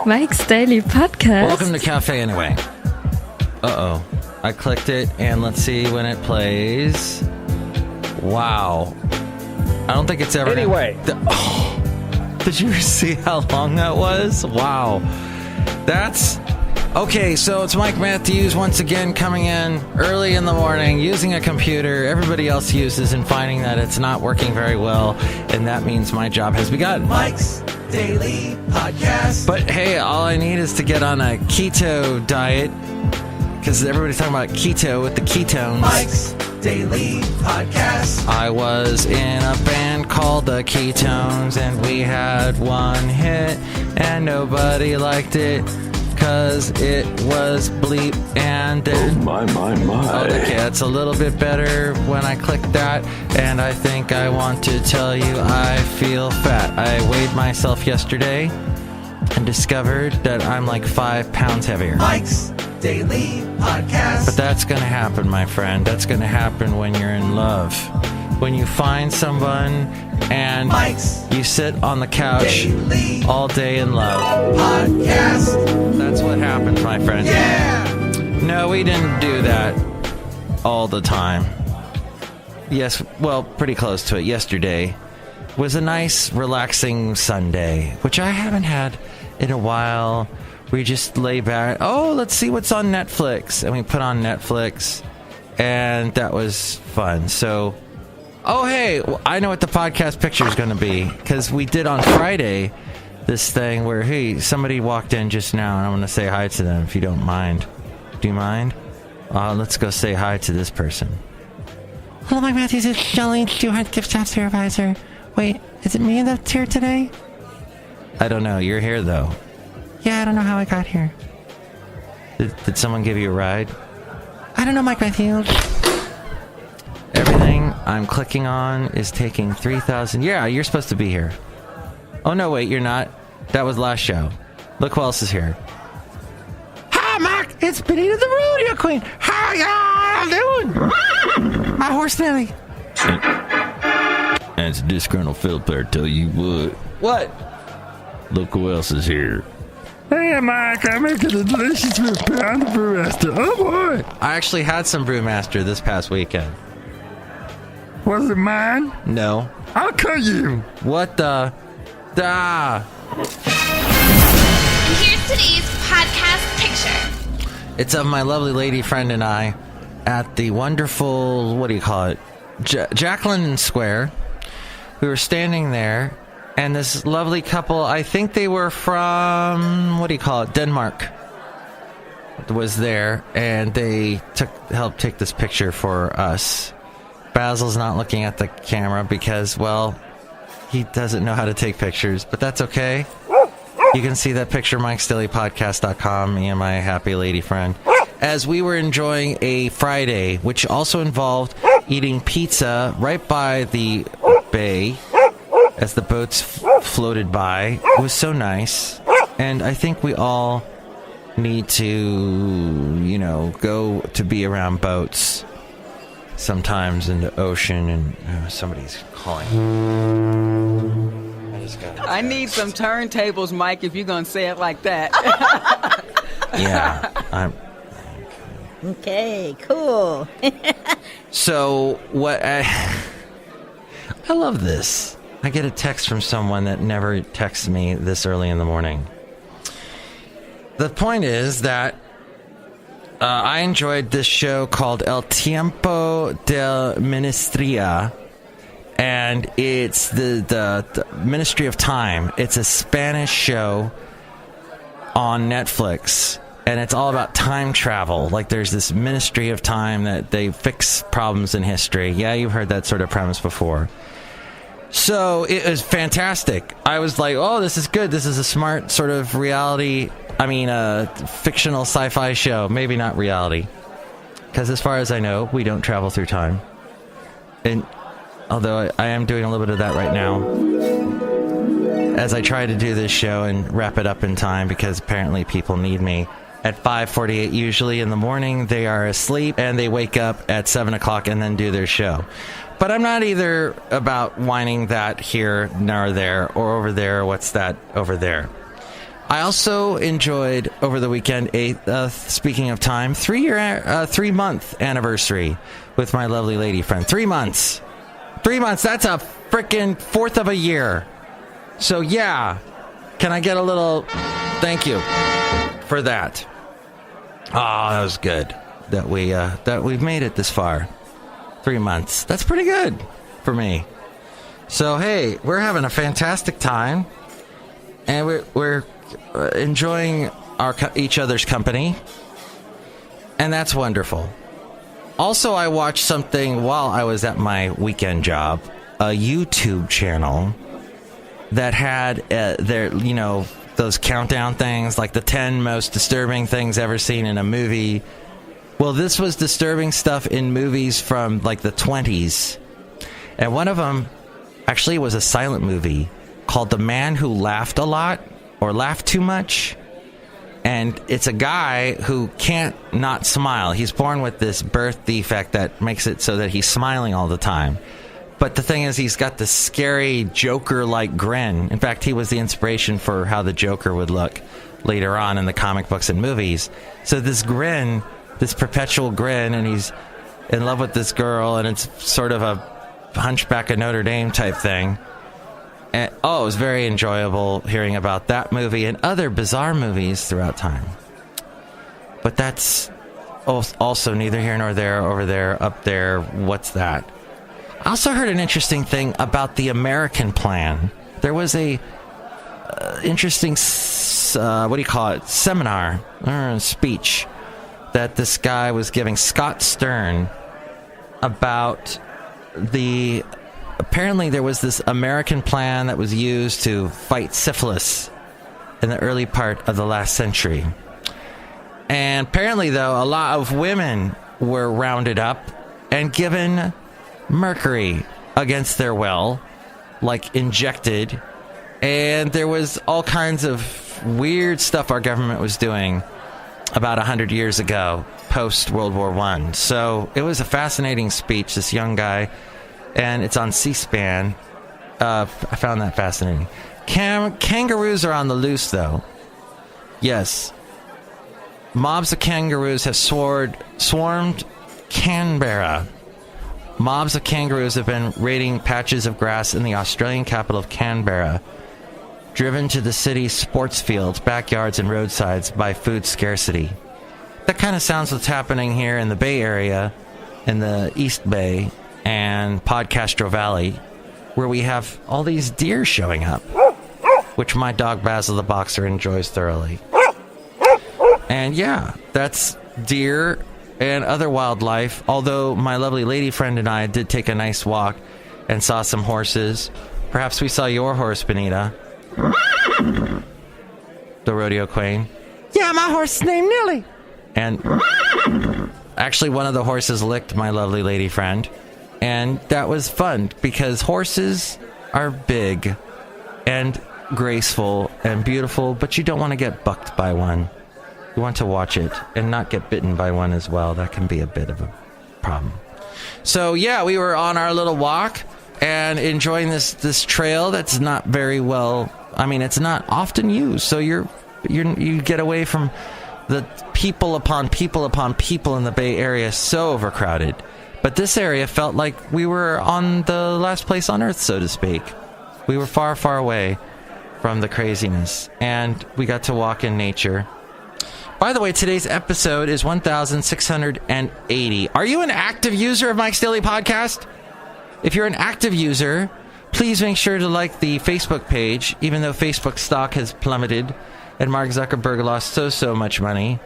Mike's Daily Podcast. Welcome to Cafe Anyway. Uh-oh. I clicked it, and let's see when it plays. Wow. I don't think it's ever... Anyway. Did you see how long that was? Wow. That's... Okay, so it's Mike Matthews once again coming in early in the morning using a computer everybody else uses and finding that it's not working very well, and that means my job has begun. Mike's Daily Podcast. But hey, all I need is to get on a keto diet, because everybody's talking about keto with the ketones. Mike's Daily Podcast. I was in a band called the Ketones, and we had one hit, and nobody liked it. Because it was bleep and then... Oh, my. Okay, that's a little bit better when I click that. And I think I want to tell you I feel fat. I weighed myself yesterday and discovered that I'm like 5 pounds heavier. Mike's Daily Podcast. But that's going to happen, my friend. That's going to happen when you're in love. When you find someone and Mike's you sit on the couch Daily all day in love. Podcast. That's what happens, my friend. Yeah! No, we didn't do that all the time. Yes, well, pretty close to it. Yesterday was a nice, relaxing Sunday, which I haven't had in a while. We just lay back. Oh, let's see what's on Netflix. And we put on Netflix, and that was fun. So... Oh, hey, I know what the podcast picture is going to be, because we did on Friday this thing where, hey, somebody walked in just now, and I'm going to say hi to them, if you don't mind. Do you mind? Let's go say hi to this person. Hello, Mike Matthews. It's Shelly, Stu-Hunt gift shop supervisor. Wait, is it me that's here today? I don't know. You're here, though. Yeah, I don't know how I got here. Did someone give you a ride? I don't know, Mike Matthews. Everything I'm clicking on is taking 3,000. Yeah, you're supposed to be here. Oh, no, wait, you're not. That was last show. Look who else is here. Hi, Mike. It's Benita the Rodeo Queen. How y'all doing? My horse Nelly. And it's a Disgruntled Fiddle Player, tell you what. What? Look who else is here. Hey, Mike, I'm making a delicious pound of Brewmaster. Oh, boy. I actually had some Brewmaster this past weekend. Was it mine? No. I'll cut you. What the? Here's today's podcast picture. It's of my lovely lady friend and I at the wonderful, what do you call it? Jacqueline Square. We were standing there, and this lovely couple, I think they were from, what do you call it? Denmark, was there, and they helped take this picture for us. Basil's not looking at the camera because, well, he doesn't know how to take pictures, but that's okay. You can see that picture, MIKEs-DAILY-PODCAST-1680-Smile, me and my happy lady friend, as we were enjoying a Friday, which also involved eating pizza right by the bay as the boats floated by. It was so nice, and I think we all need to, go to be around boats sometimes in the ocean, and somebody's calling. I need some turntables, Mike, if you're going to say it like that. Yeah. Okay, cool. So, what I love this. I get a text from someone that never texts me this early in the morning. The point is that I enjoyed this show called El Tiempo del Ministria, and it's the Ministry of Time. It's a Spanish show on Netflix, and it's all about time travel. Like, there's this Ministry of Time that they fix problems in history. Yeah, you've heard that sort of premise before. So it was fantastic. I was like, oh, this is good. This is a smart sort of fictional sci-fi show. Maybe not reality. Because as far as I know, we don't travel through time. And although I am doing a little bit of that right now, as I try to do this show and wrap it up in time, because apparently people need me. At 5:48 usually in the morning, they are asleep, and they wake up at 7 o'clock and then do their show. But I'm not either about whining that here nor there, or over there, what's that over there. I also enjoyed over the weekend speaking of time, 3-month anniversary with my lovely lady friend. 3 months. 3 months. That's a freaking fourth of a year. So yeah, can I get a little thank you for that? Oh, that was good that we've made it this far. 3 months. That's pretty good for me. So hey, we're having a fantastic time, and we're enjoying each other's company, and that's wonderful. Also, I watched something while I was at my weekend job, a YouTube channel that had those countdown things, like the 10 most disturbing things ever seen in a movie. Well, this was disturbing stuff in movies from like the 20s, and one of them actually was a silent movie called The Man Who Laughed a Lot, or laughed too much. And it's a guy who can't not smile. He's born with this birth defect that makes it so that he's smiling all the time. But the thing is, he's got this scary Joker-like grin. In fact, he was the inspiration for how the Joker would look later on in the comic books and movies. So this grin, this perpetual grin, and he's in love with this girl, and it's sort of a Hunchback of Notre Dame type thing. And, it was very enjoyable hearing about that movie and other bizarre movies throughout time. But that's also neither here nor there, over there, up there. What's that? I also heard an interesting thing about the American plan. There was a interesting, seminar or speech that this guy was giving, Scott Stern, about apparently there was this American plan that was used to fight syphilis in the early part of the last century. And apparently, though, a lot of women were rounded up and given mercury against their will, like injected. And there was all kinds of weird stuff our government was doing about 100 years ago, post World War I. So it was a fascinating speech, this young guy. And it's on C-SPAN. I found that fascinating. Kangaroos are on the loose, though. Yes. Mobs of kangaroos have swarmed Canberra. Mobs of kangaroos have been raiding patches of grass in the Australian capital of Canberra, driven to the city's sports fields, backyards, and roadsides by food scarcity. That kind of sounds what's happening here in the Bay Area, in the East Bay, and Podcastro Valley, where we have all these deer showing up, which my dog Basil the Boxer enjoys thoroughly. And yeah, that's deer and other wildlife, although my lovely lady friend and I did take a nice walk and saw some horses. Perhaps we saw your horse, Benita. The rodeo queen. Yeah, my horse is named Nilly. And actually one of the horses licked my lovely lady friend. And that was fun, because horses are big and graceful and beautiful, but you don't want to get bucked by one. You want to watch it and not get bitten by one as well. That can be a bit of a problem. So yeah, we were on our little walk and enjoying this trail that's not very well, I mean, it's not often used. So you get away from the people upon people upon people in the Bay Area, so overcrowded. But this area felt like we were on the last place on Earth, so to speak. We were far, far away from the craziness, and we got to walk in nature. By the way, today's episode is 1680. Are you an active user of Mike's Daily Podcast? If you're an active user, please make sure to like the Facebook page, even though Facebook stock has plummeted and Mark Zuckerberg lost so much money.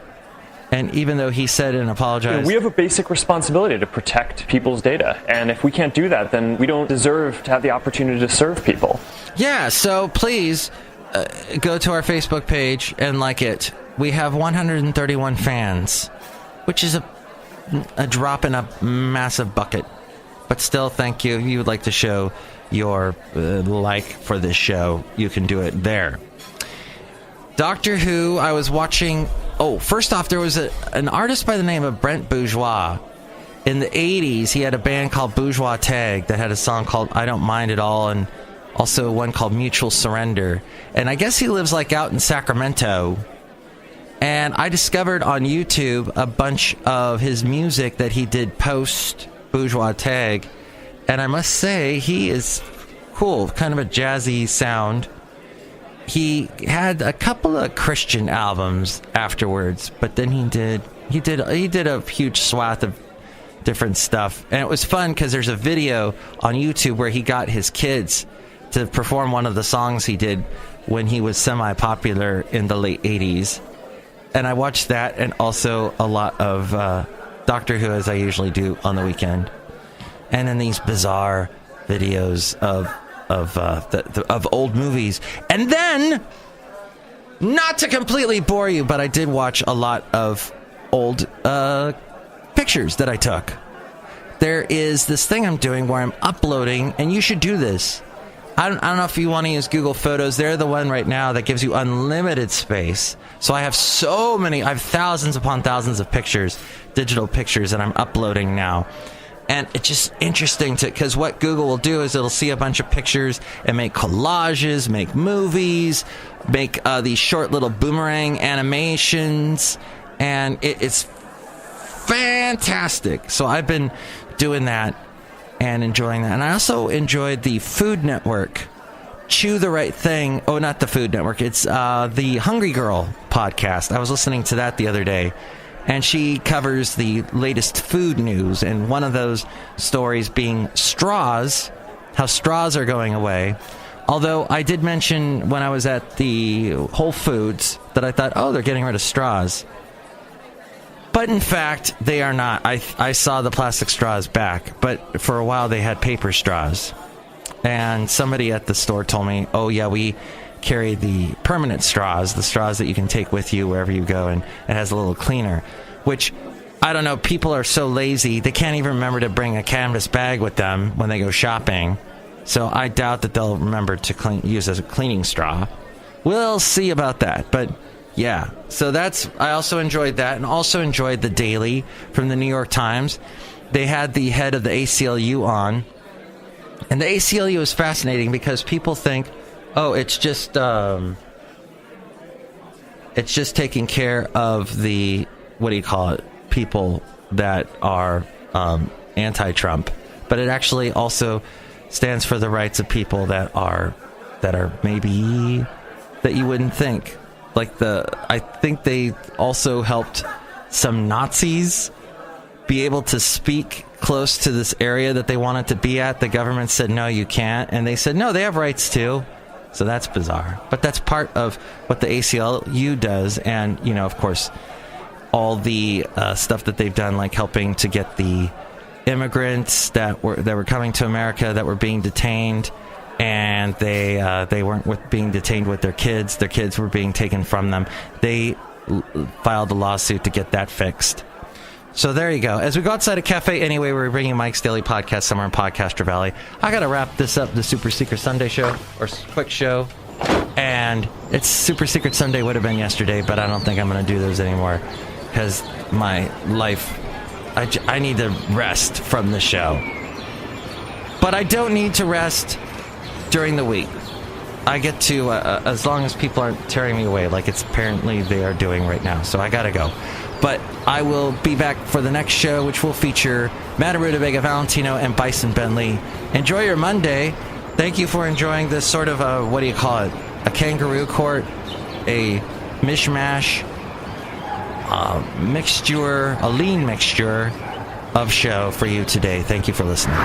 And even though he said and apologized... we have a basic responsibility to protect people's data. And if we can't do that, then we don't deserve to have the opportunity to serve people. Yeah, so please go to our Facebook page and like it. We have 131 fans, which is a drop in a massive bucket. But still, thank you. If you would like to show your like for this show, you can do it there. Doctor Who, I was watching... Oh, first off, there was an artist by the name of Brent Bourgeois. In the 80s, he had a band called Bourgeois Tag that had a song called I Don't Mind It All, and Also one called Mutual Surrender. And I guess he lives like out in Sacramento. And I discovered on YouTube a bunch of his music that he did post Bourgeois Tag. And I must say, he is cool. Kind of a jazzy sound. He had a couple of Christian albums afterwards, but then he did a huge swath of different stuff. And it was fun because there's a video on YouTube where he got his kids to perform one of the songs he did when he was semi-popular in the late 80s. And I watched that, and also a lot of Doctor Who, as I usually do on the weekend. And then these bizarre videos of old movies. And then, not to completely bore you, but I did watch a lot of old pictures that I took. There is this thing I'm doing where I'm uploading, and you should do this. I don't know if you want to use Google Photos. They're the one right now that gives you unlimited space. So I have I have thousands upon thousands of pictures, digital pictures, that I'm uploading now. And it's just interesting because what Google will do is it'll see a bunch of pictures and make collages, make movies, make these short little boomerang animations, and it's fantastic. So I've been doing that and enjoying that. And I also enjoyed the Food Network, Chew the Right Thing. Oh, not the Food Network. It's the Hungry Girl podcast. I was listening to that the other day. And she covers the latest food news, and one of those stories being straws, how straws are going away. Although I did mention when I was at the Whole Foods that I thought, oh, they're getting rid of straws. But in fact, they are not. I saw the plastic straws back, but for a while they had paper straws. And somebody at the store told me, oh yeah, we carry the permanent straws, the straws that you can take with you wherever you go, and it has a little cleaner. Which, I don't know, people are so lazy, they can't even remember to bring a canvas bag with them when they go shopping. So I doubt that they'll remember to use as a cleaning straw. We'll see about that, but yeah. So I also enjoyed that, and also enjoyed the Daily from the New York Times. They had the head of the ACLU on, and the ACLU is fascinating because people think, oh, it's just taking care of the, what do you call it, people that are anti-Trump, but it actually also stands for the rights of people that are maybe that you wouldn't think. Like I think they also helped some Nazis be able to speak close to this area that they wanted to be at. The government said, no, you can't. And they said, no, they have rights too. So that's bizarre. But that's part of what the ACLU does. And, you know, of course, all the stuff that they've done, like helping to get the immigrants that were coming to America that were being detained, and they weren't being detained with their kids. Their kids were being taken from them. They filed a lawsuit to get that fixed. So there you go. As we go outside a cafe anyway, we're bringing Mike's Daily Podcast somewhere in Podcaster Valley. I got to wrap this up, the Super Secret Sunday show, or quick show. And it's Super Secret Sunday would have been yesterday, but I don't think I'm going to do those anymore because my life, I need to rest from the show. But I don't need to rest during the week. I get to, as long as people aren't tearing me away, like it's apparently they are doing right now. So I got to go. But I will be back for the next show, which will feature Madame Rootabega, Valentino, and Bison Bentley. Enjoy your Monday. Thank you for enjoying this sort of a, what do you call it? A kangaroo court, a mishmash, mixture, a lean mixture of show for you today. Thank you for listening.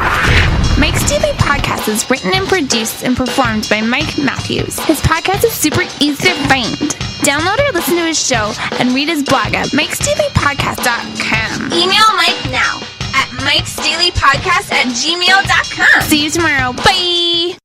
Mike's Daily Podcast is written and produced and performed by Mike Matthews. His podcast is super easy to find. Download or listen to his show and read his blog at mikesdailypodcast.com. Email Mike now at mikesdailypodcast@gmail.com. See you tomorrow. Bye!